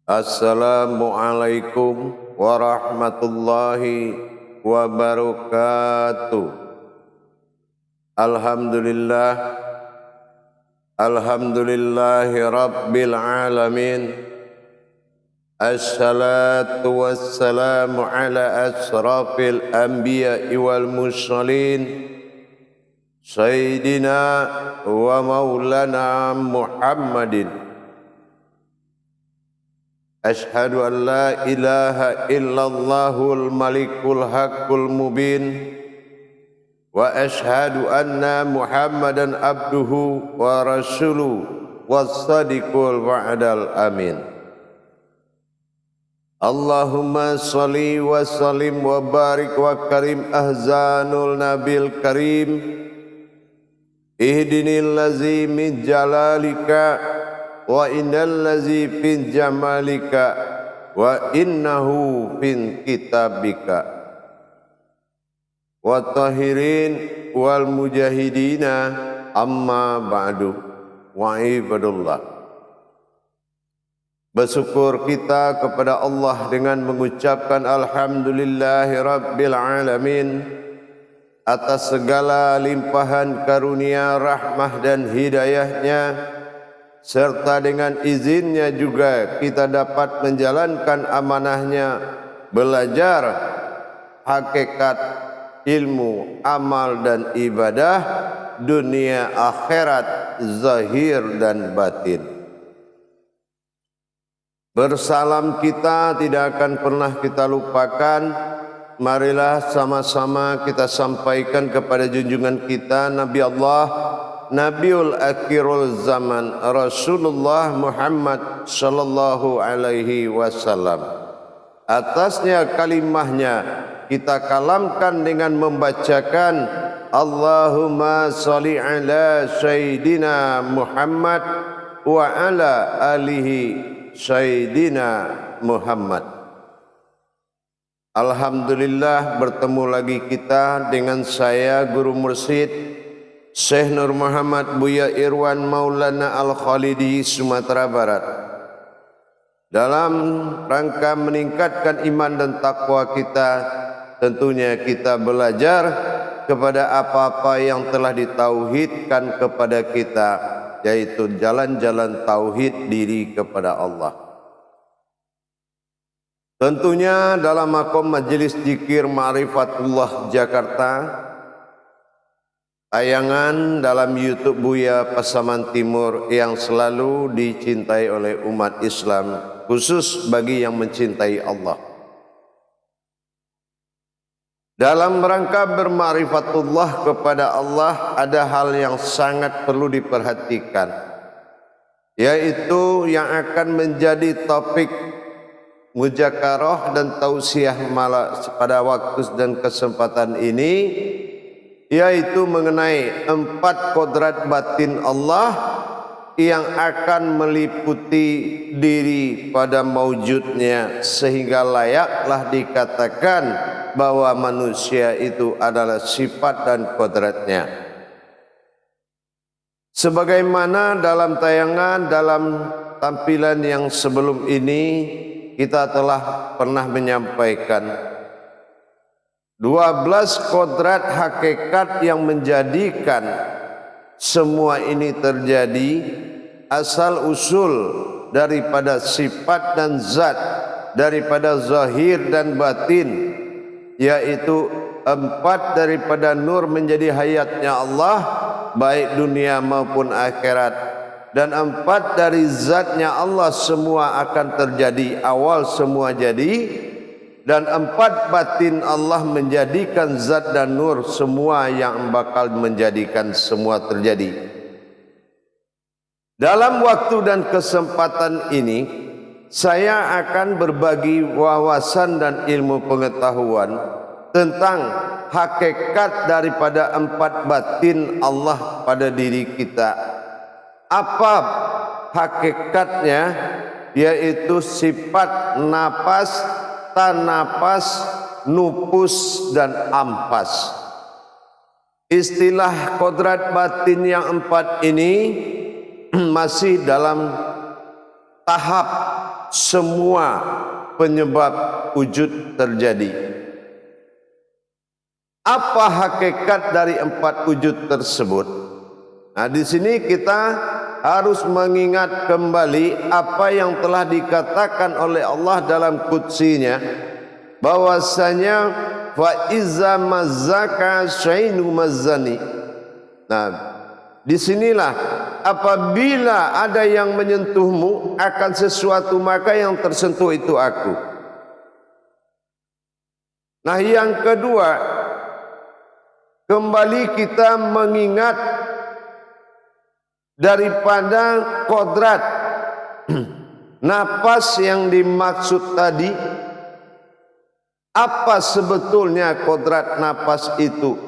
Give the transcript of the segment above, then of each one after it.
Assalamualaikum warahmatullahi wabarakatuh. Alhamdulillahi rabbil alamin. Assalatu wassalamu ala asrafil anbiya'i wal mursalin Sayyidina wa maulana Muhammadin. Ashhadu an la ilaha illallahul malikul haqqul mubin wa ashhadu anna Muhammadan abduhu wa rasuluhu was-sadiqul wa'dal amin. Allahumma salli wa sallim wa barik wa karim ahzanul nabil karim ihdinil lazi min jalalika wa innal ladzi fin jamalika wa innahu fin kitabika wa tahirin wal mujahidina amma ba'du wa ibadullah. Bersyukur kita kepada Allah dengan mengucapkan alhamdulillahi rabbil alamin atas segala limpahan karunia, rahmah dan hidayahnya, serta dengan izinnya juga kita dapat menjalankan amanahnya, belajar hakikat ilmu, amal dan ibadah, dunia akhirat, zahir dan batin. Bersalam kita tidak akan pernah kita lupakan. Marilah sama-sama kita sampaikan kepada junjungan kita Nabi Allah, Nabiul Akhirul Zaman, Rasulullah Muhammad sallallahu alaihi wasallam. Atasnya kalimahnya kita kalamkan dengan membacakan Allahumma sholli ala Sayyidina Muhammad wa ala alihi Sayyidina Muhammad. Alhamdulillah, bertemu lagi kita dengan saya Guru Mursyid Syekh Nur Muhammad Buya Irwan Maulana Al-Khalidi, Sumatera Barat, dalam rangka meningkatkan iman dan takwa kita. Tentunya kita belajar kepada apa-apa yang telah ditauhidkan kepada kita, yaitu jalan-jalan tauhid diri kepada Allah. Tentunya dalam makom Majelis Zikir Ma'rifatullah Jakarta, tayangan dalam YouTube Buya Pasaman Timur yang selalu dicintai oleh umat Islam, khusus bagi yang mencintai Allah. Dalam rangka berma'rifatullah kepada Allah, ada hal yang sangat perlu diperhatikan, yaitu yang akan menjadi topik muzakarah dan tausiah pada waktu dan kesempatan ini, yaitu mengenai 4 kodrat batin Allah yang akan meliputi diri pada maujudnya, sehingga layaklah dikatakan bahwa manusia itu adalah sifat dan kodratnya. Sebagaimana dalam tayangan, dalam tampilan yang sebelum ini kita telah pernah menyampaikan 12 kodrat hakikat yang menjadikan semua ini terjadi, asal usul daripada sifat dan zat, daripada zahir dan batin, yaitu 4 daripada nur menjadi hayatnya Allah, baik dunia maupun akhirat, dan 4 dari zatnya Allah semua akan terjadi, awal semua jadi, dan 4 batin Allah menjadikan zat dan nur semua yang bakal menjadikan semua terjadi. Dalam waktu dan kesempatan ini, saya akan berbagi wawasan dan ilmu pengetahuan tentang hakikat daripada 4 batin Allah pada diri kita. Apa hakikatnya? Yaitu sifat napas, tanapas, nupus dan ampas. Istilah kodrat batin yang 4 ini masih dalam tahap semua penyebab wujud terjadi. Apa hakikat dari 4 wujud tersebut? Nah, di sini kita harus mengingat kembali apa yang telah dikatakan oleh Allah dalam qudsinya, bahwasanya fa iza mazzaka syainu mazzani. Nah, disinilah apabila ada yang menyentuhmu akan sesuatu, maka yang tersentuh itu aku. Nah, yang kedua, kembali kita mengingat daripada kodrat napas yang dimaksud tadi. Apa sebetulnya kodrat napas itu?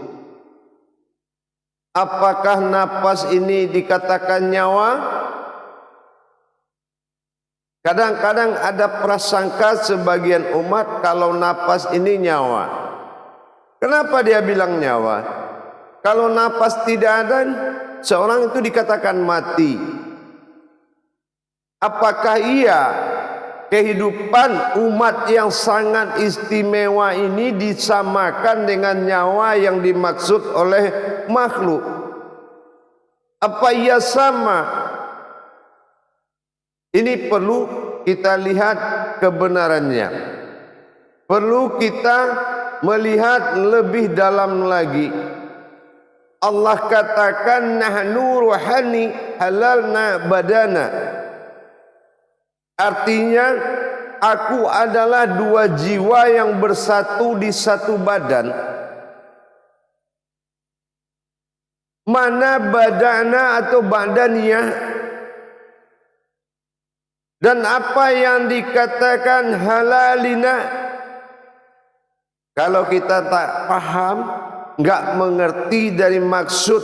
Apakah napas ini dikatakan nyawa? Kadang-kadang ada prasangka sebagian umat kalau napas ini nyawa. Kenapa dia bilang nyawa? Kalau napas tidak ada, seorang itu dikatakan mati. Apakah iya kehidupan umat yang sangat istimewa ini disamakan dengan nyawa yang dimaksud oleh makhluk? Apa ia sama? Ini perlu kita lihat kebenarannya. Perlu kita melihat lebih dalam lagi. Allah katakan nahnu ruhani halalna badana. Artinya aku adalah 2 jiwa yang bersatu di satu badan. Mana badana atau badannya? Dan apa yang dikatakan halalina? Kalau kita tak paham, enggak mengerti dari maksud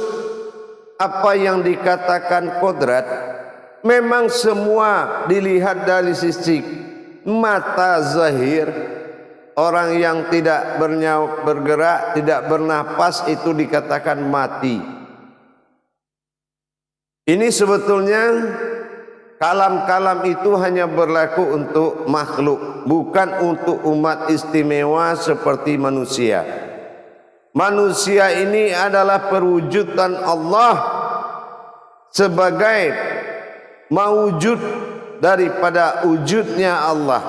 apa yang dikatakan kodrat, memang semua dilihat dari sisi mata zahir. Orang yang tidak bergerak, tidak bernapas itu dikatakan mati. Ini sebetulnya kalam-kalam itu hanya berlaku untuk makhluk, bukan untuk umat istimewa seperti manusia. Manusia ini adalah perwujudan Allah sebagai mawujud daripada wujudnya Allah,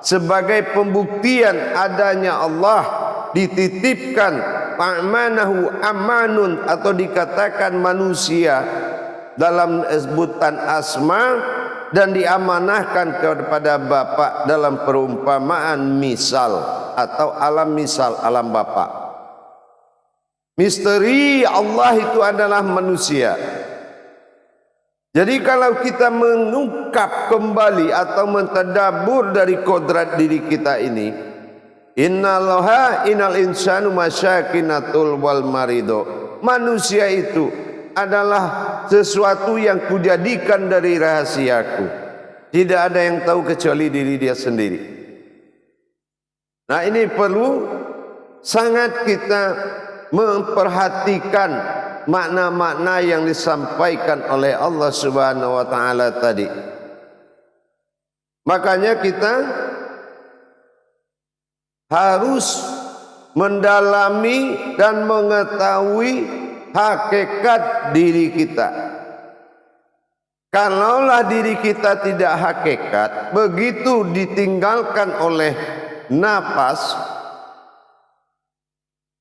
sebagai pembuktian adanya Allah, dititipkan ta'manahu amanun, atau dikatakan manusia dalam sebutan asma, dan diamanahkan kepada Bapa dalam perumpamaan misal atau alam misal, alam Bapa. Misteri Allah itu adalah manusia. Jadi kalau kita mengungkap kembali atau mentadabur dari kodrat diri kita ini, innallaha innal insanu masyakinatul wal marido. Manusia itu adalah sesuatu yang kujadikan dari rahasiaku. Tidak ada yang tahu kecuali diri dia sendiri. Nah, ini perlu sangat kita memperhatikan makna-makna yang disampaikan oleh Allah Subhanahu wa taala tadi. Makanya kita harus mendalami dan mengetahui hakikat diri kita. Kalaulah diri kita tidak hakikat, begitu ditinggalkan oleh napas,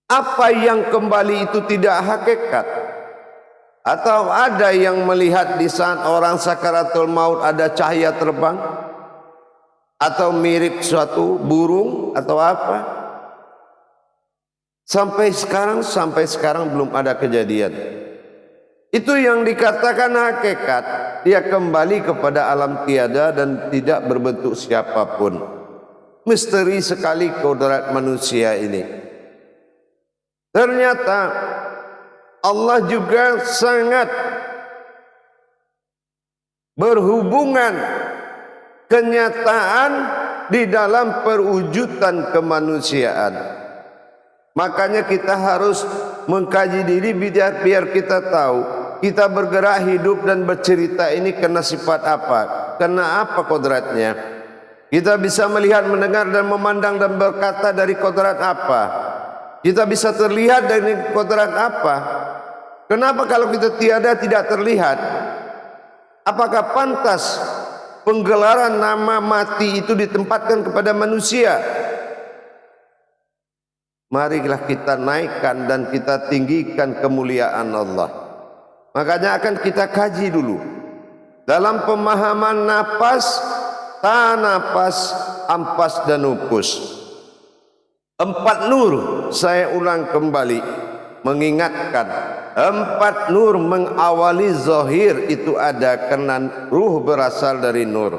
apa yang kembali itu tidak hakikat. Atau ada yang melihat di saat orang sakaratul maut ada cahaya terbang, atau mirip suatu burung atau apa. Sampai sekarang belum ada kejadian. Itu yang dikatakan hakikat. Dia kembali kepada alam tiada dan tidak berbentuk siapapun. Misteri sekali kodrat manusia ini. Ternyata Allah juga sangat berhubungan kenyataan di dalam perwujudan kemanusiaan. Makanya kita harus mengkaji diri biar kita tahu kita bergerak hidup dan bercerita ini kena sifat apa, kena apa kodratnya. Kita bisa melihat, mendengar dan memandang dan berkata dari kodrat apa? Kita bisa terlihat dari kodrat apa? Kenapa kalau kita tiada tidak terlihat? Apakah pantas penggelaran nama mati itu ditempatkan kepada manusia? Marilah kita naikkan dan kita tinggikan kemuliaan Allah. Makanya akan kita kaji dulu dalam pemahaman napas, tanapas, ampas dan upus. 4 nur, saya ulang kembali mengingatkan, 4 nur mengawali zahir itu ada karena ruh berasal dari nur.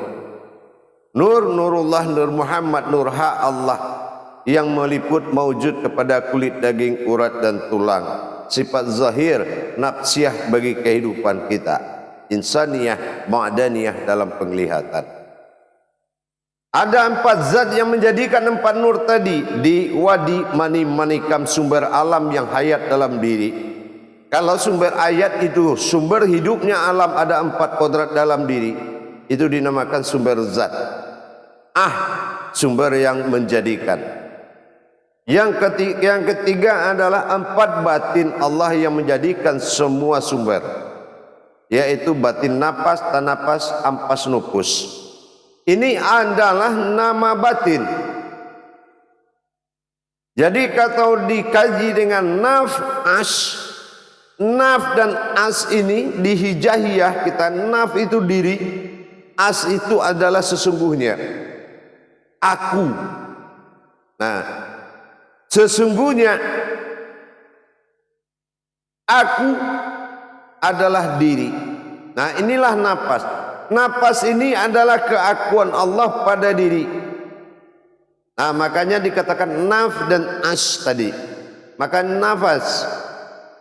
Nur, nurullah, nur Muhammad, nur hak Allah yang meliput maujud kepada kulit, daging, urat dan tulang. Sifat zahir nafsiyah bagi kehidupan kita, insaniyah, ma'daniyah dalam penglihatan. Ada 4 zat yang menjadikan 4 nur tadi di wadi mani-manikam, sumber alam yang hayat dalam diri. Kalau sumber ayat itu sumber hidupnya alam, ada 4 kodrat dalam diri, itu dinamakan sumber zat. Sumber yang menjadikan. Yang ketiga adalah 4 batin Allah yang menjadikan semua sumber, yaitu batin napas, tanapas, ampas, nupus. Ini adalah nama batin. Jadi kalau dikaji dengan naf, naf dan as ini di hijahiyah kita, naf itu diri, as itu adalah sesungguhnya, aku. Nah, sesungguhnya aku adalah diri. Nah, inilah napas. Napas ini adalah keakuan Allah pada diri. Nah, makanya dikatakan naf dan as tadi. Maka nafas.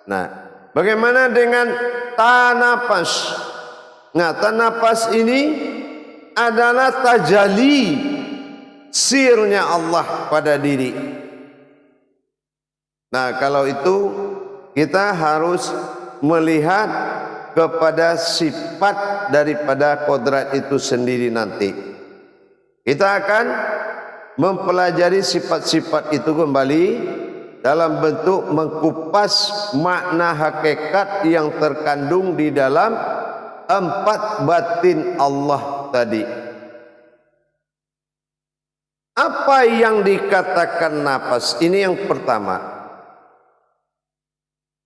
Nah, bagaimana dengan tanapas? Nah, tanapas ini adalah tajali sirnya Allah pada diri. Nah, kalau itu kita harus melihat kepada sifat daripada kodrat itu sendiri nanti. Kita akan mempelajari sifat-sifat itu kembali dalam bentuk mengkupas makna hakikat yang terkandung di dalam 4 batin Allah tadi. Apa yang dikatakan napas? Ini yang pertama.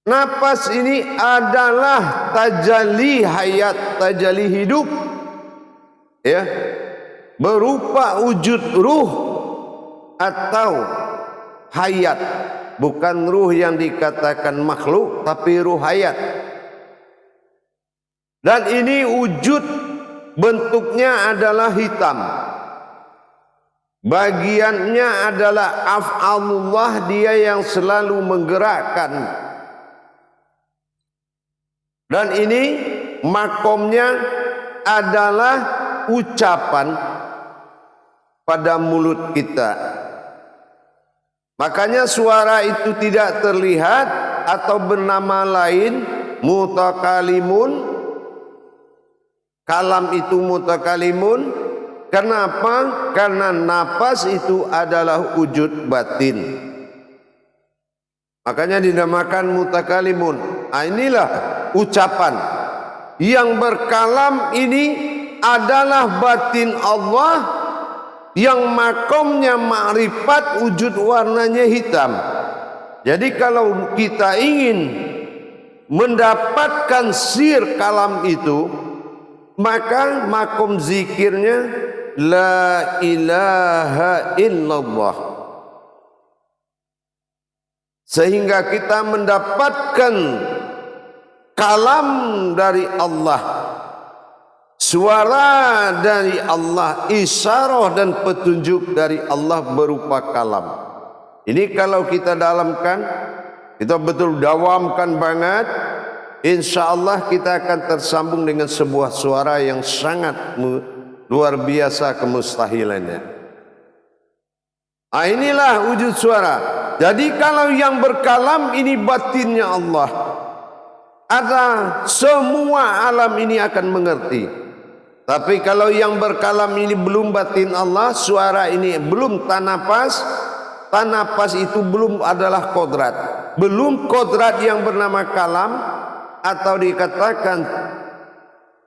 Napas ini adalah tajalli hayat, tajalli hidup, ya, berupa wujud ruh atau hayat, bukan ruh yang dikatakan makhluk, tapi ruh hayat. Dan ini wujud bentuknya adalah hitam, bagiannya adalah af'alullah, dia yang selalu menggerakkan. Dan ini makomnya adalah ucapan pada mulut kita. Makanya suara itu tidak terlihat atau bernama lain mutakalimun. Kalam itu mutakalimun. Kenapa? Karena napas itu adalah wujud batin. Makanya dinamakan mutakalimun. Inilah ucapan yang berkalam, ini adalah batin Allah yang makomnya ma'rifat, wujud warnanya hitam. Jadi kalau kita ingin mendapatkan sir kalam itu, maka makom zikirnya la ilaha illallah, sehingga kita mendapatkan kalam dari Allah, suara dari Allah, isyarah dan petunjuk dari Allah berupa kalam. Ini kalau kita dalamkan, kita betul dawamkan banget, insya Allah kita akan tersambung dengan sebuah suara yang sangat luar biasa kemustahilannya. Inilah wujud suara. Jadi kalau yang berkalam ini batinnya Allah, ada semua alam ini akan mengerti. Tapi kalau yang berkalam ini belum batin Allah, suara ini belum tanapas, tanapas itu belum adalah kodrat, belum kodrat yang bernama kalam atau dikatakan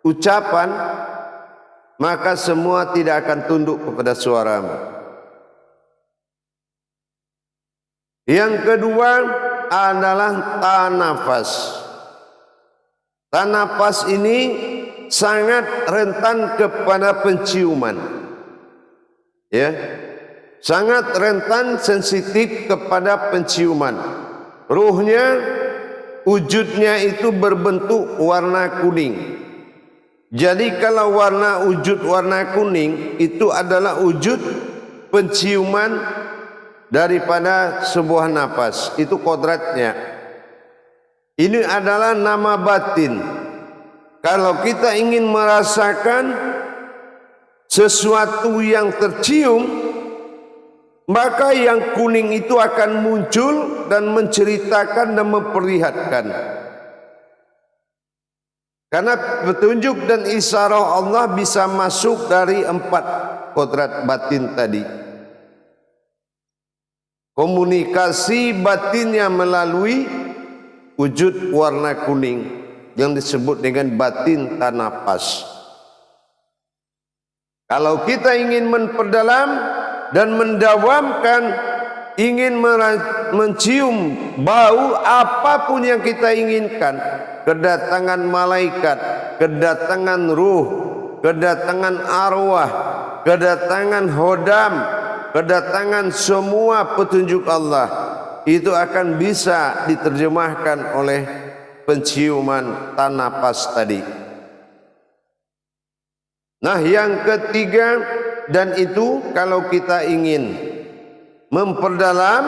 ucapan, maka semua tidak akan tunduk kepada suaramu. Yang kedua adalah tanafas. Tanafas ini sangat rentan kepada penciuman, ya, sangat rentan sensitif kepada penciuman. Ruhnya, wujudnya itu berbentuk warna kuning. Jadi kalau wujud warna kuning itu adalah wujud penciuman daripada sebuah nafas, itu kodratnya. Ini adalah nama batin. Kalau kita ingin merasakan sesuatu yang tercium, maka yang kuning itu akan muncul dan menceritakan dan memperlihatkan. Karena petunjuk dan isyarah Allah bisa masuk dari 4 kodrat batin tadi. Komunikasi batinnya melalui wujud warna kuning yang disebut dengan batin tanafas. Kalau kita ingin memperdalam dan mendawamkan, ingin mencium bau apapun yang kita inginkan, kedatangan malaikat, kedatangan ruh, kedatangan arwah, kedatangan hodam, kedatangan semua petunjuk Allah, itu akan bisa diterjemahkan oleh penciuman tanafas tadi. Nah, yang ketiga, dan itu kalau kita ingin memperdalam,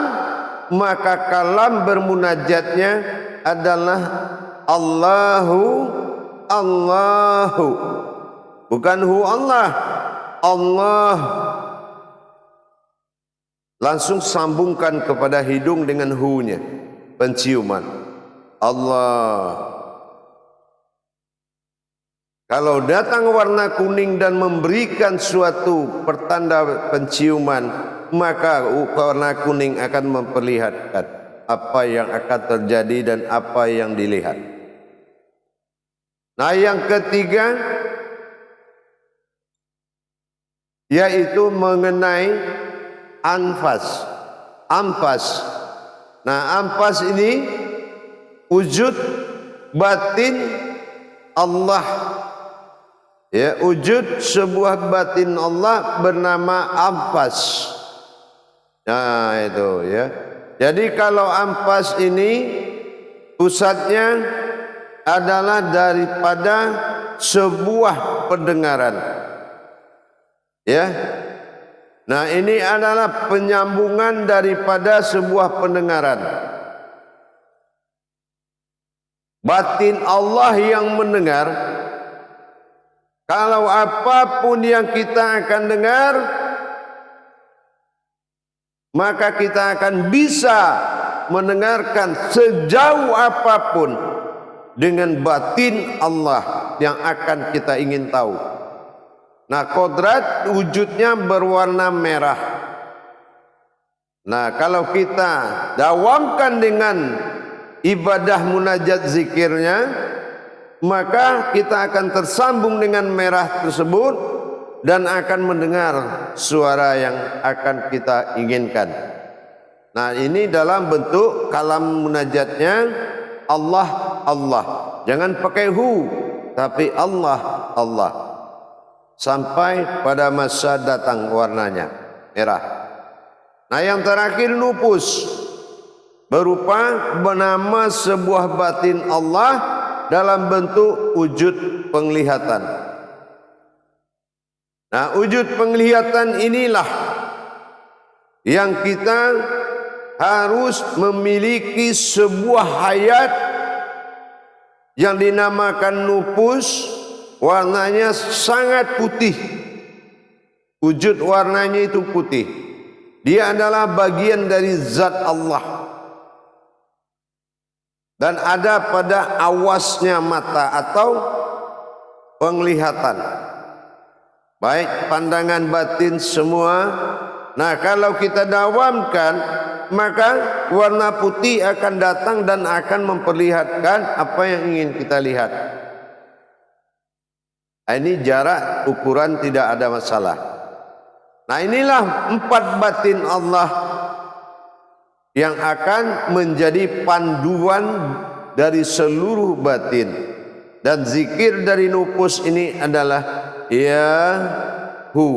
maka kalam bermunajatnya adalah Allahu, Allahu, bukan hu Allah, Allah. Langsung sambungkan kepada hidung dengan hu-nya, penciuman. Allah. Kalau datang warna kuning dan memberikan suatu pertanda penciuman, maka warna kuning akan memperlihatkan apa yang akan terjadi dan apa yang dilihat. Nah, yang ketiga yaitu mengenai anfas. Ampas. Nah, ampas ini wujud batin Allah, ya, wujud sebuah batin Allah bernama ampas. Nah, itu ya. Jadi kalau ampas ini pusatnya adalah daripada sebuah pendengaran, ya. Nah, ini adalah penyambungan daripada sebuah pendengaran. Batin Allah yang mendengar. Kalau apapun yang kita akan dengar, maka kita akan bisa mendengarkan sejauh apapun dengan batin Allah yang akan kita ingin tahu. Nah, kodrat wujudnya berwarna merah. Nah, kalau kita dawamkan dengan ibadah munajat zikirnya, maka kita akan tersambung dengan merah tersebut dan akan mendengar suara yang akan kita inginkan. Nah, ini dalam bentuk kalam munajatnya Allah, Allah. Jangan pakai hu, tapi Allah, Allah. Sampai pada masa datang warnanya merah. Nah, yang terakhir nupus, berupa bernama sebuah batin Allah dalam bentuk wujud penglihatan. Nah, wujud penglihatan inilah yang kita harus memiliki sebuah hayat yang dinamakan nupus. Warnanya sangat putih. Wujud warnanya itu putih. Dia adalah bagian dari zat Allah. Dan ada pada awasnya mata atau penglihatan. baik pandangan batin semua. Nah, kalau kita dawamkan, maka warna putih akan datang dan akan memperlihatkan apa yang ingin kita lihat. Ini jarak ukuran tidak ada masalah. Nah, inilah 4 batin Allah yang akan menjadi panduan dari seluruh batin. Dan zikir dari nufus ini adalah Yahu,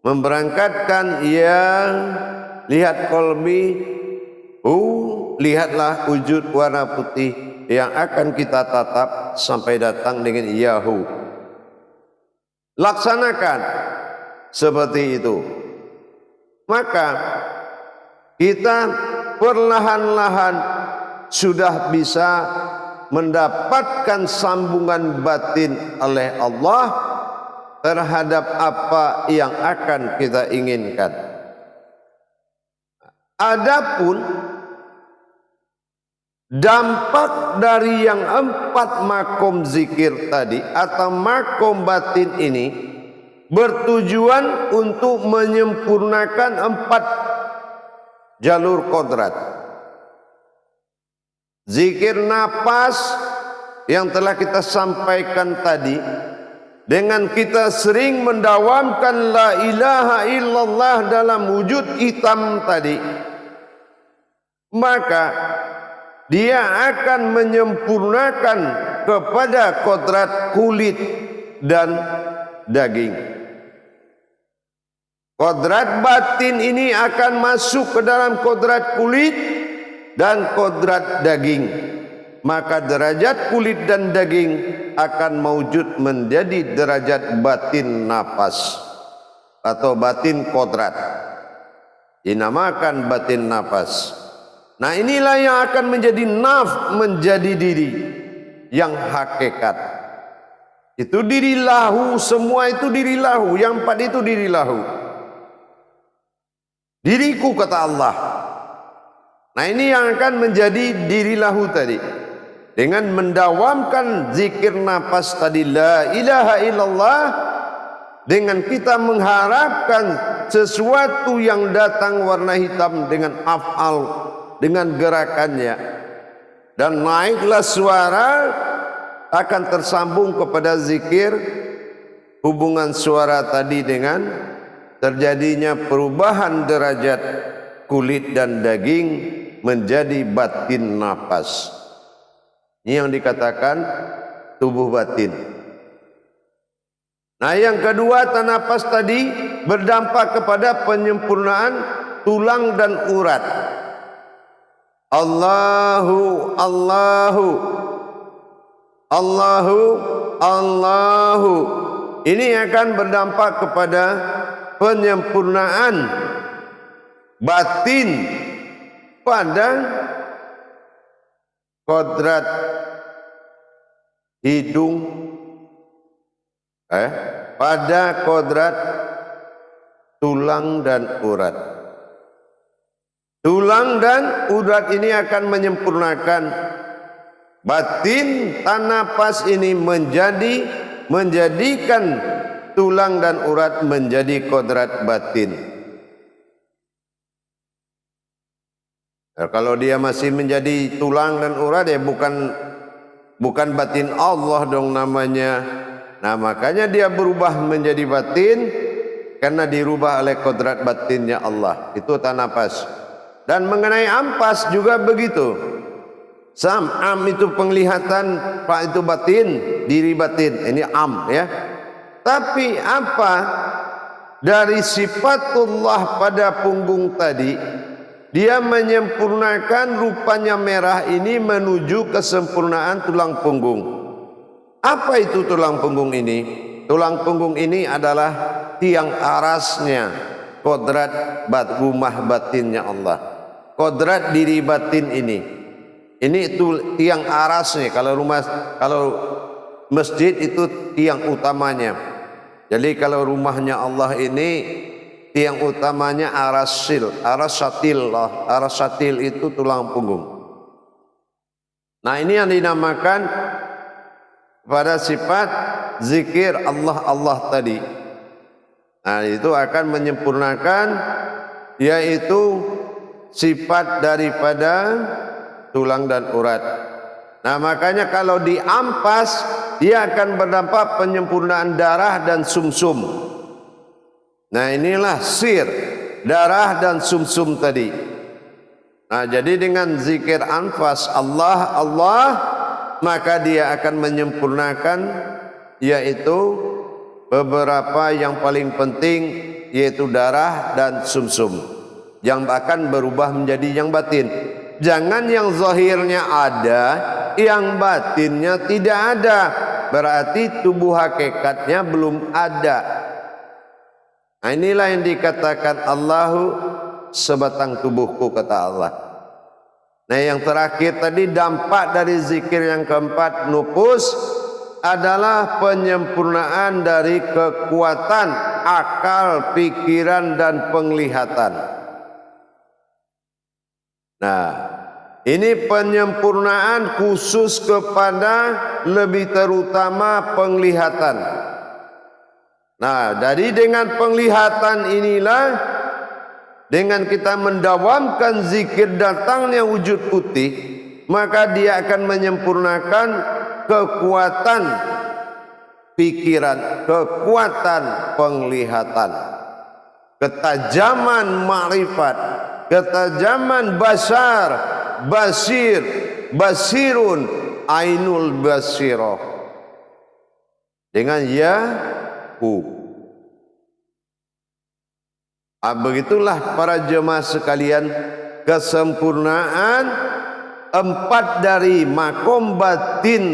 memberangkatkan ya, lihat kolbi, lihatlah wujud warna putih yang akan kita tatap sampai datang dengan Yahu. Laksanakan seperti itu, maka kita perlahan-lahan sudah bisa mendapatkan sambungan batin oleh Allah terhadap apa yang akan kita inginkan. Adapun dampak dari yang 4 makom zikir tadi atau makom batin ini bertujuan untuk menyempurnakan 4 jalur kodrat. Zikir napas yang telah kita sampaikan tadi, dengan kita sering mendawamkan la ilaha illallah dalam wujud hitam tadi, maka dia akan menyempurnakan kepada kodrat kulit dan daging. Kodrat batin ini akan masuk ke dalam kodrat kulit dan kodrat daging. Maka derajat kulit dan daging akan mewujud menjadi derajat batin napas atau batin kodrat. Dinamakan batin napas. Nah, inilah yang akan menjadi menjadi diri yang hakikat. Itu diri lahu, semua itu diri lahu, yang 4 itu diri lahu. Diriku kata Allah. Nah, ini yang akan menjadi diri lahu tadi. Dengan mendawamkan zikir nafas tadi la ilaha illallah, dengan kita mengharapkan sesuatu yang datang warna hitam dengan af'al, dengan gerakannya, dan naiklah suara akan tersambung kepada zikir, hubungan suara tadi dengan terjadinya perubahan derajat kulit dan daging menjadi batin nafas. Ini yang dikatakan tubuh batin. Nah, yang kedua, tanapas tadi berdampak kepada penyempurnaan tulang dan urat. Allahu, Allahu, Allahu, Allahu. Ini akan berdampak kepada penyempurnaan batin pada kodrat hidung, pada kodrat tulang dan urat. Tulang dan urat ini akan menyempurnakan batin tanapas ini menjadikan tulang dan urat menjadi kodrat batin. Kalau dia masih menjadi tulang dan urat, ya bukan batin Allah dong namanya. Nah, makanya dia berubah menjadi batin karena dirubah oleh kodrat batinnya Allah. Itu tanapas. Dan mengenai ampas juga begitu. Am itu penglihatan, pak itu batin, diri batin. Ini am ya. Tapi apa dari sifatullah pada punggung tadi, dia menyempurnakan rupanya merah ini menuju kesempurnaan tulang punggung. Apa itu tulang punggung ini? Tulang punggung ini adalah tiang arasnya kodrat rumah batinnya Allah. Kodrat diri batin ini. Ini itu tiang arasnya. Kalau masjid itu tiang utamanya. Jadi kalau rumahnya Allah ini tiang utamanya arasil, arasatil lah. Arasatil itu tulang punggung. Nah, ini yang dinamakan pada sifat zikir Allah tadi. Nah, itu akan menyempurnakan, yaitu sifat daripada tulang dan urat. Nah, makanya kalau diampas, dia akan berdampak penyempurnaan darah dan sumsum. Nah, inilah sir darah dan sumsum tadi. Nah, jadi dengan zikir anfas Allah, maka dia akan menyempurnakan, yaitu beberapa yang paling penting, yaitu darah dan sumsum, yang akan berubah menjadi yang batin. Jangan yang zahirnya ada, yang batinnya tidak ada, berarti tubuh hakikatnya belum ada. Nah, inilah yang dikatakan Allahu sebatang tubuhku, kata Allah. Nah, yang terakhir tadi, dampak dari zikir yang keempat, nufus, adalah penyempurnaan dari kekuatan akal, pikiran, dan penglihatan. Nah, ini penyempurnaan khusus kepada lebih terutama penglihatan. Nah, dari dengan penglihatan inilah, dengan kita mendawamkan zikir datangnya wujud putih, maka dia akan menyempurnakan kekuatan pikiran, kekuatan penglihatan, ketajaman ma'rifat, ketajaman basar, basir, basirun, ainul basiroh. Dengan begitulah para jemaah sekalian, kesempurnaan empat dari makom batin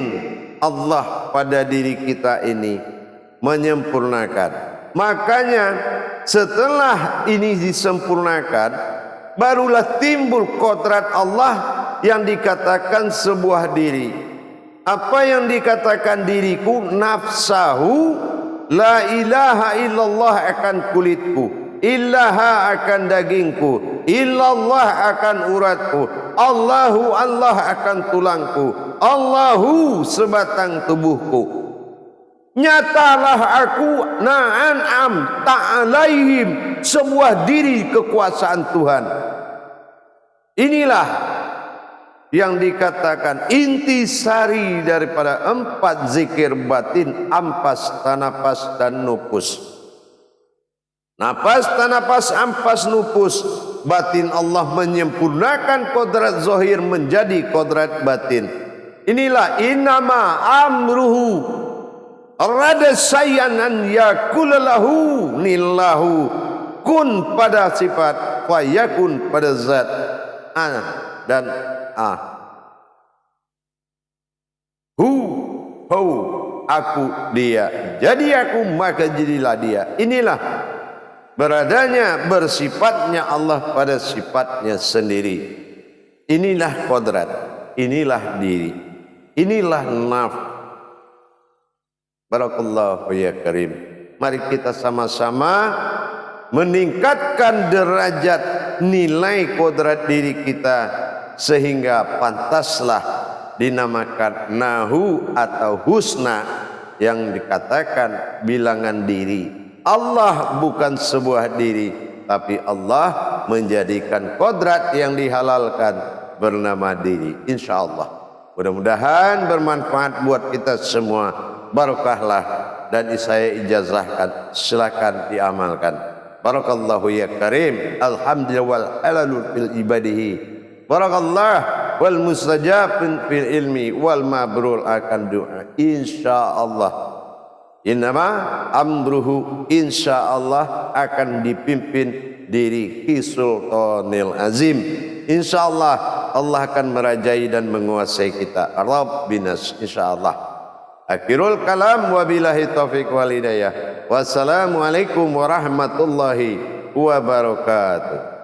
Allah pada diri kita ini menyempurnakan. Makanya setelah ini disempurnakan, barulah timbul kodrat Allah yang dikatakan sebuah diri. Apa yang dikatakan diriku? Nafsahu, la ilaha illallah akan kulitku, illaha akan dagingku, illallah akan uratku, Allahu Allah akan tulangku, Allahu sebatang tubuhku. Nyatalah aku na'an'am ta'alaihim, sebuah diri kekuasaan Tuhan. Inilah yang dikatakan intisari daripada empat zikir batin, ampas, tanapas, dan nufus. Napas, tanapas, ampas, nufus, batin Allah menyempurnakan kodrat zahir menjadi kodrat batin. Inilah innama amruhu arada sayanan yakulalahu nillahu, kun pada sifat, fayakun pada zat, dan aku dia, jadi aku maka jadilah dia. Inilah beradanya, bersifatnya Allah pada sifatnya sendiri. Inilah kodrat, inilah diri, inilah nafs. Barakallahu ya karim. Mari kita sama-sama meningkatkan derajat nilai kodrat diri kita, sehingga pantaslah dinamakan nahu atau husna, yang dikatakan bilangan diri. Allah bukan sebuah diri, tapi Allah menjadikan kodrat yang dihalalkan bernama diri. InsyaAllah mudah-mudahan bermanfaat buat kita semua. Barakahlah, dan saya ijazahkan, silakan diamalkan. Barakallahu ya karim. Alhamdulillah wal halalu fil ibadihi. Barakallah wal mustajab fil ilmi wal mabrur akan doa. InsyaAllah. Innama amruhu, insyaallah akan dipimpin diri Sultanil Azim. Insyaallah Allah akan merajai dan menguasai kita. Rabbinas insyaallah. Akhirul kalam wabillahi taufiq wal hidayah. Wassalamualaikum warahmatullahi wabarakatuh.